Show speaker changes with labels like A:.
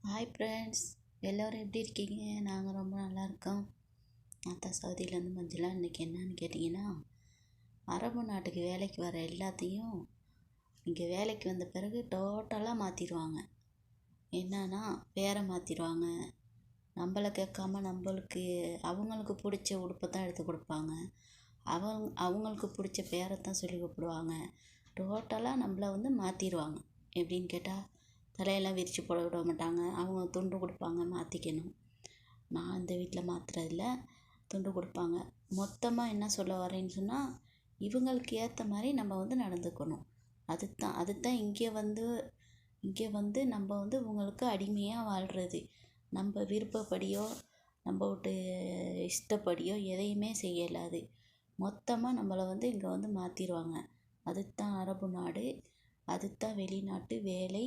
A: Hi friends, எல்லோரும் எப்படி இருக்கீங்க? நாங்கள் ரொம்ப நல்லா இருக்கோம். நான் தான் சவுதியிலேருந்து மஞ்சுளா. இன்றைக்கி என்னன்னு கேட்டிங்கன்னா, அரபு நாட்டுக்கு வேலைக்கு வர எல்லாத்தையும் இங்கே வேலைக்கு வந்த பிறகு டோட்டலாக மாற்றிடுவாங்க. என்னன்னா பேரை மாற்றிடுவாங்க. நம்மளை கேட்காம அவங்களுக்கு பிடிச்ச உடுப்பை தான் எடுத்து கொடுப்பாங்க. அவங்களுக்கு பிடிச்ச பேரை தான் சொல்லி கூப்பிடுவாங்க. டோட்டலாக நம்மளை மாற்றிடுவாங்க. எப்படின்னு கேட்டால், தலையெல்லாம் விரித்து போட விட மாட்டாங்க. அவங்க துண்டு கொடுப்பாங்க, மாற்றிக்கணும். நான் இந்த வீட்டில் மாற்றுறதில்ல, துண்டு கொடுப்பாங்க. மொத்தமாக என்ன சொல்ல வரேன்னு சொன்னால், இவங்களுக்கு ஏற்ற மாதிரி நம்ம நடந்துக்கணும். அதுதான் இங்கே நம்ம இவங்களுக்கு அடிமையாக வாழ்கிறது. நம்ம விருப்பப்படியோ நம்ம விட்டு இஷ்டப்படியோ எதையுமே செய்யலாது. மொத்தமாக நம்மளை இங்கே மாற்றிடுவாங்க. அதுதான் அரபு நாடு, அதுதான் வெளிநாட்டு வேலை.